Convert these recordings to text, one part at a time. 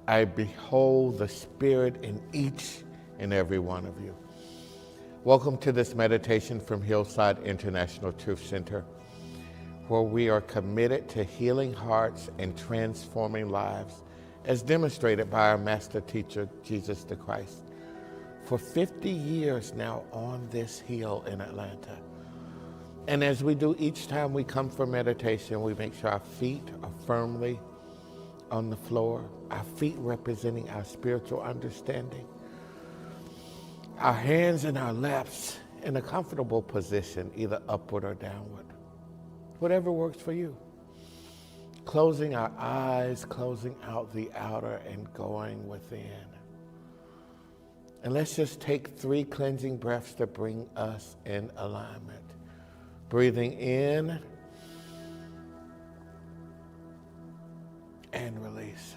I behold the Spirit in each and every one of you. Welcome to this meditation from Hillside International Truth Center, where we are committed to healing hearts and transforming lives, as demonstrated by our master teacher, Jesus the Christ. For 50 years now on this hill in Atlanta. And as we do each time we come for meditation, we make sure our feet are firmly on the floor, our feet representing our spiritual understanding, our hands and our laps in a comfortable position, either upward or downward, whatever works for you. Closing our eyes, closing out the outer and going within. And let's just take 3 cleansing breaths to bring us in alignment. Breathing in and release.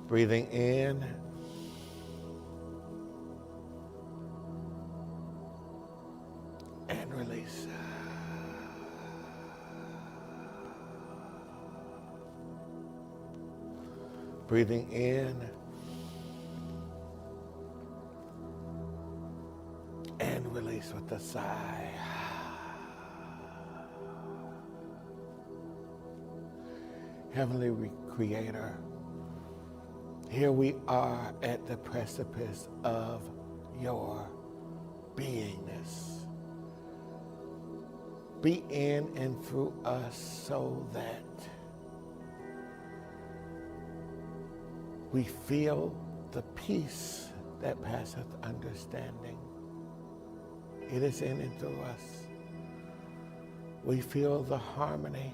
Breathing in and release. Breathing in and release with a sigh. Heavenly Creator, here we are at the precipice of your beingness. Be in and through us so that we feel the peace that passeth understanding. It is in and through us. We feel the harmony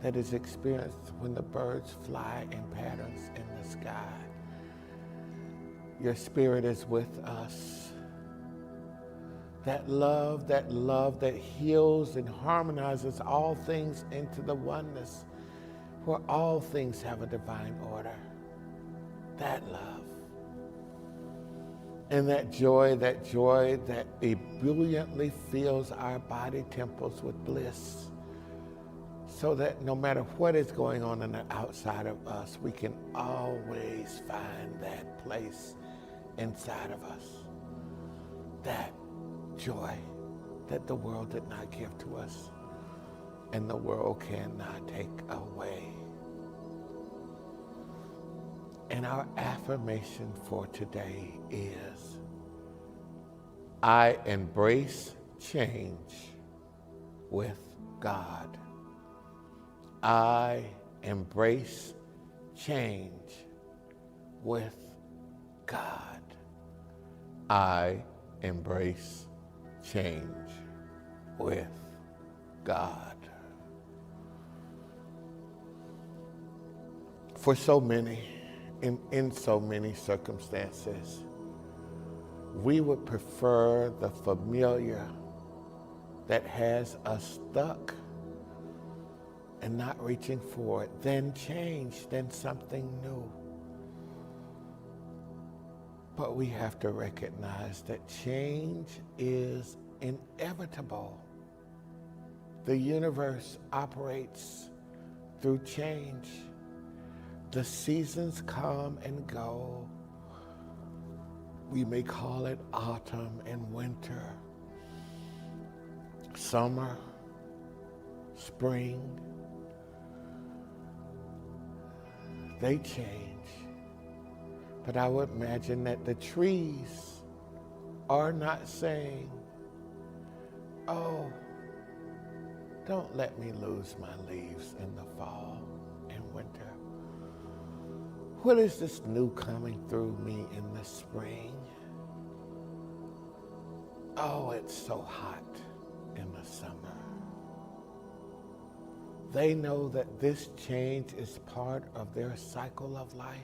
that is experienced when the birds fly in patterns in the sky. Your Spirit is with us. That love that heals and harmonizes all things into the oneness, where all things have a divine order. That love. And that joy that ebulliently fills our body temples with bliss, so that no matter what is going on the outside of us, we can always find that place inside of us. That joy that the world did not give to us and the world cannot take away. And our affirmation for today is, I embrace change with God. I embrace change with God. I embrace change with God. For so many, in so many circumstances, we would prefer the familiar that has us stuck and not reaching for it, then change, then something new. But we have to recognize that change is inevitable. The universe operates through change. The seasons come and go. We may call it autumn and winter, summer, spring. They change. But I would imagine that the trees are not saying, oh, don't let me lose my leaves in the fall and winter. What is this new coming through me in the spring? Oh, it's so hot in the summer. They know that this change is part of their cycle of life.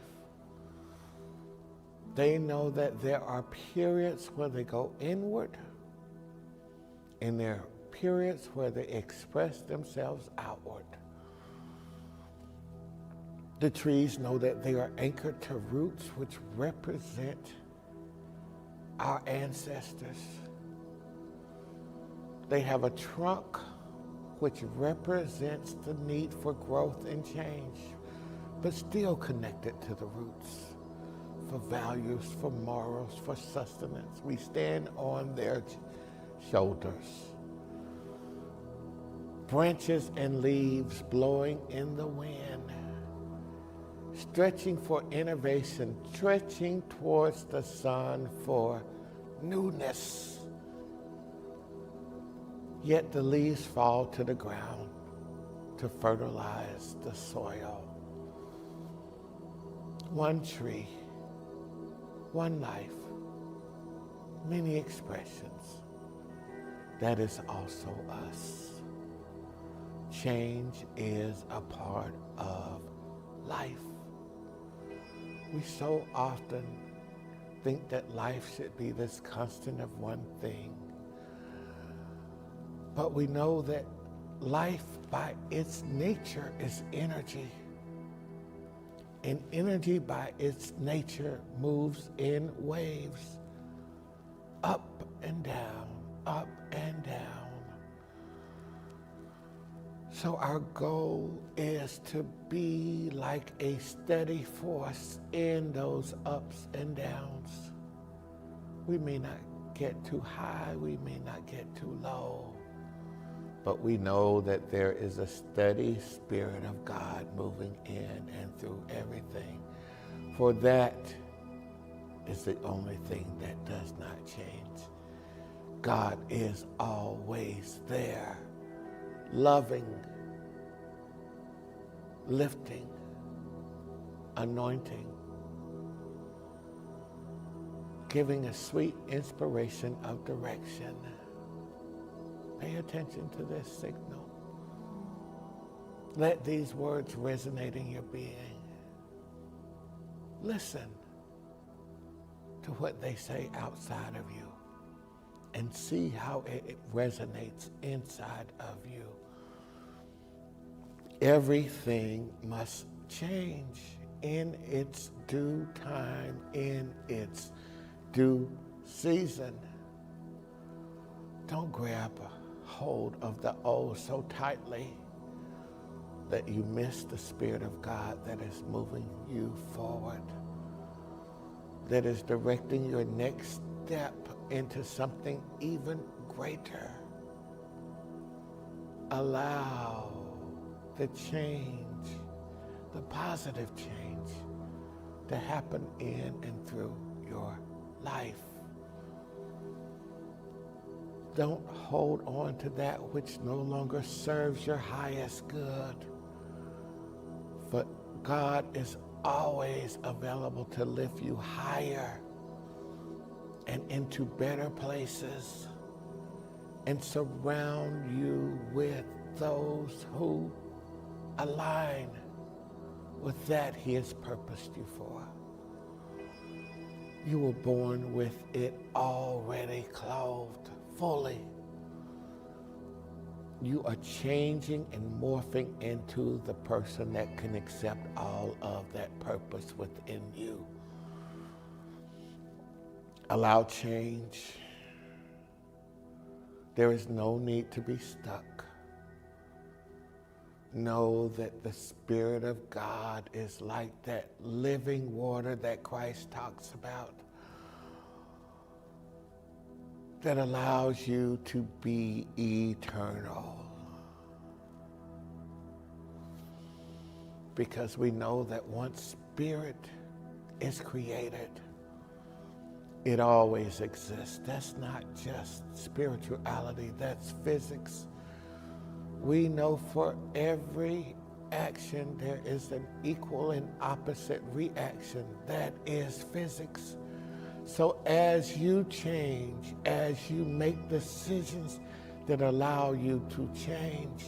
They know that there are periods where they go inward, and there are periods where they express themselves outward. The trees know that they are anchored to roots which represent our ancestors. They have a trunk which represents the need for growth and change, but still connected to the roots, for values, for morals, for sustenance. We stand on their shoulders. Branches and leaves blowing in the wind, stretching for innovation, stretching towards the sun for newness. Yet the leaves fall to the ground to fertilize the soil. One tree, one life, many expressions. That is also us. Change is a part of life. We so often think that life should be this constant of one thing. But we know that life by its nature is energy. And energy by its nature moves in waves, up and down, up and down. So our goal is to be like a steady force in those ups and downs. We may not get too high, we may not get too low, but we know that there is a steady Spirit of God moving in and through everything. For that is the only thing that does not change. God is always there, loving, lifting, anointing, giving a sweet inspiration of direction. Pay attention to this signal. Let these words resonate in your being. Listen to what they say outside of you and see how it resonates inside of you. Everything must change in its due time, in its due season. Don't grab a hold of the old so tightly that you miss the Spirit of God that is moving you forward, that is directing your next step into something even greater. Allow the change, the positive change, to happen in and through your life. Don't hold on to that which no longer serves your highest good. But God is always available to lift you higher and into better places and surround you with those who align with that He has purposed you for. You were born with it already clothed fully. You are changing and morphing into the person that can accept all of that purpose within you. Allow change. There is no need to be stuck. Know that the Spirit of God is like that living water that Christ talks about, that allows you to be eternal. Because we know that once Spirit is created, it always exists. That's not just spirituality, that's physics. We know for every action there is an equal and opposite reaction. That is physics. So as you change, as you make decisions that allow you to change,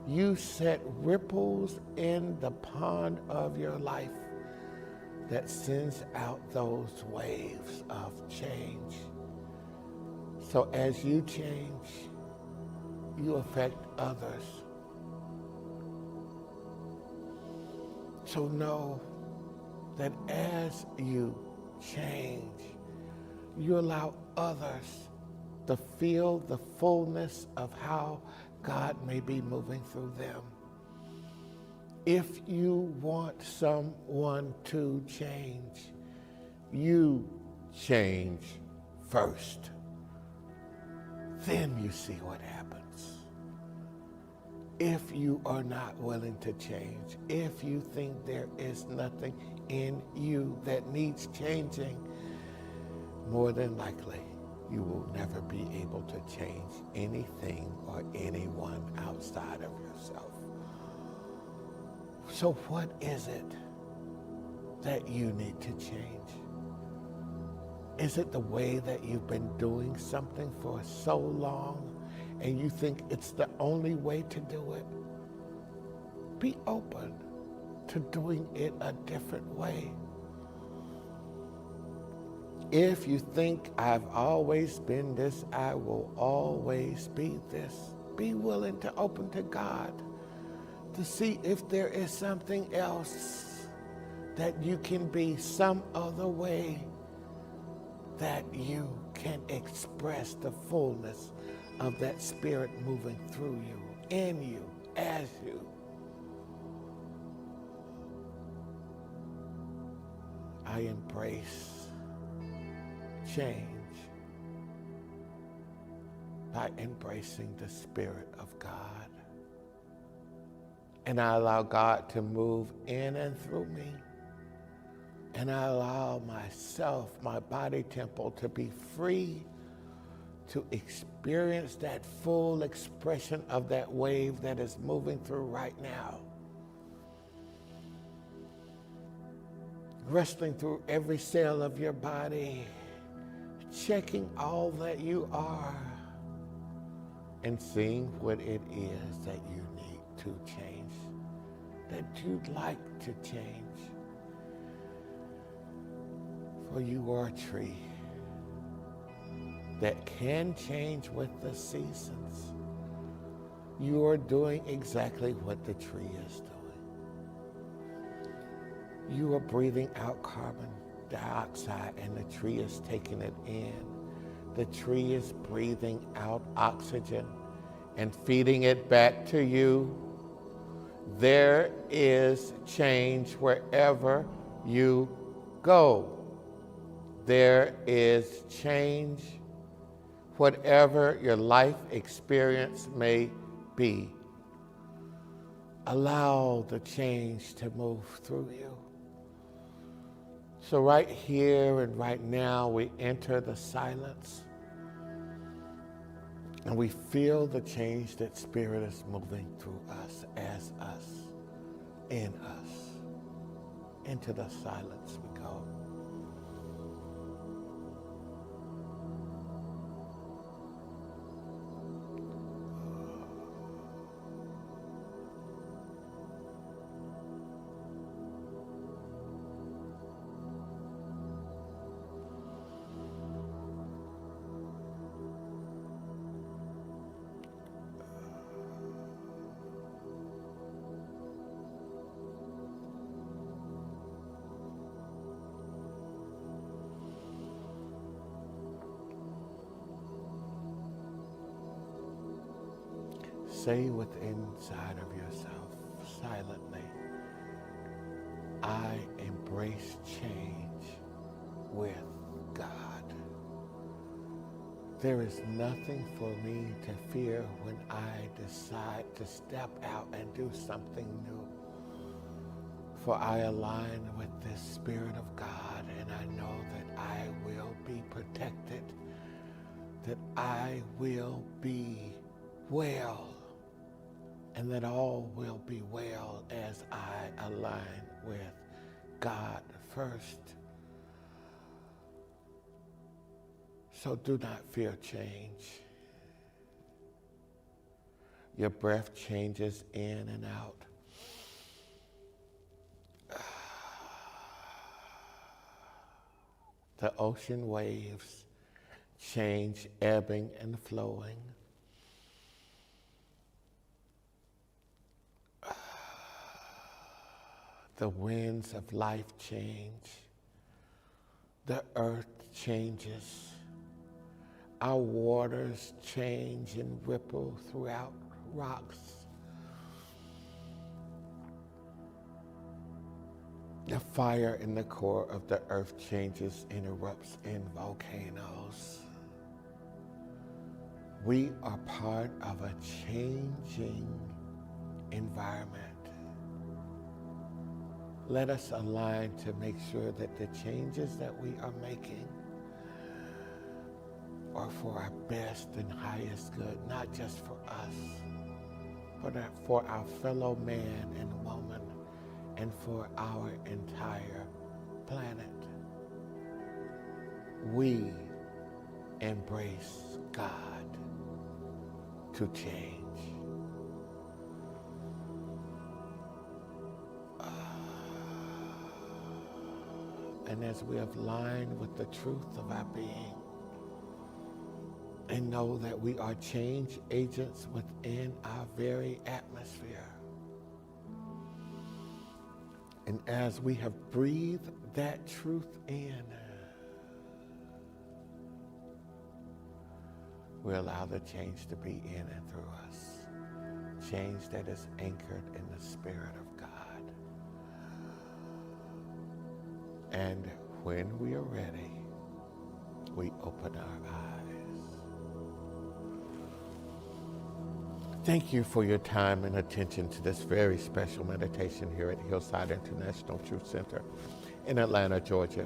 you set ripples in the pond of your life that sends out those waves of change. So as you change, you affect others. So know that as you change, you allow others to feel the fullness of how God may be moving through them. If you want someone to change, you change first. Then you see what happens. If you are not willing to change, if you think there is nothing in you that needs changing, more than likely, you will never be able to change anything or anyone outside of yourself. So what is it that you need to change? Is it the way that you've been doing something for so long and you think it's the only way to do it? Be open to doing it a different way. If you think I've always been this, I will always be this, be willing to open to God to see if there is something else that you can be, some other way that you can express the fullness of that Spirit moving through you, in you, as you. I embrace change by embracing the Spirit of God. And I allow God to move in and through me. And I allow myself, my body temple, to be free to experience that full expression of that wave that is moving through right now. Wrestling through every cell of your body, checking all that you are, and seeing what it is that you need to change, that you'd like to change. For you are a tree that can change with the seasons. You are doing exactly what the tree is doing. You are breathing out carbon dioxide and the tree is taking it in. The tree is breathing out oxygen and feeding it back to you. There is change wherever you go. There is change, whatever your life experience may be. Allow the change to move through you. So right here and right now, we enter the silence and we feel the change that Spirit is moving through us, as us, in us. Into the silence we go. Say within inside of yourself, silently, I embrace change with God. There is nothing for me to fear when I decide to step out and do something new. For I align with this Spirit of God, and I know that I will be protected, that I will be well, and that all will be well as I align with God first. So do not fear change. Your breath changes in and out. The ocean waves change, ebbing and flowing. The winds of life change. The earth changes. our waters change and ripple throughout rocks. The fire in the core of the earth changes and erupts in volcanoes. We are part of a changing environment. Let us align to make sure that the changes that we are making are for our best and highest good, not just for us, but for our fellow man and woman and for our entire planet. We embrace God to change. And as we have aligned with the truth of our being and know that we are change agents within our very atmosphere, and as we have breathed that truth in, we allow the change to be in and through us. Change that is anchored in the Spirit of God. And when we are ready, we open our eyes. Thank you for your time and attention to this very special meditation here at Hillside International Truth Center in Atlanta, Georgia.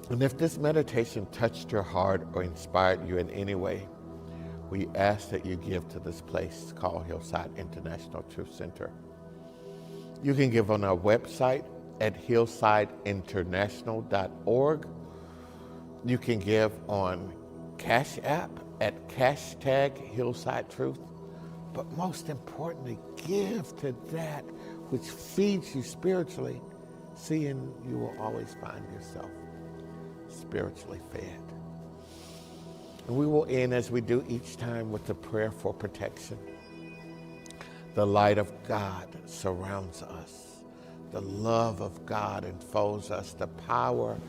And if this meditation touched your heart or inspired you in any way, we ask that you give to this place called Hillside International Truth Center. You can give on our website at hillsideinternational.org. You can give on Cash App at #HillsideTruth. But most importantly, give to that which feeds you spiritually, seeing you will always find yourself spiritually fed. And we will end, as we do each time, with a prayer for protection. The light of God surrounds us. The love of God enfolds us. The power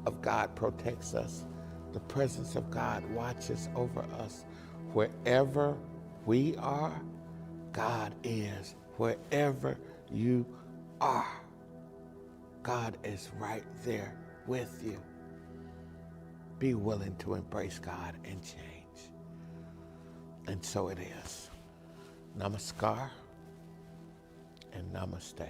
of God protects us. The presence of God watches over us. Wherever we are, God is. Wherever you are, God is right there with you. Be willing to embrace God and change. And so it is. Namaskar and namaste.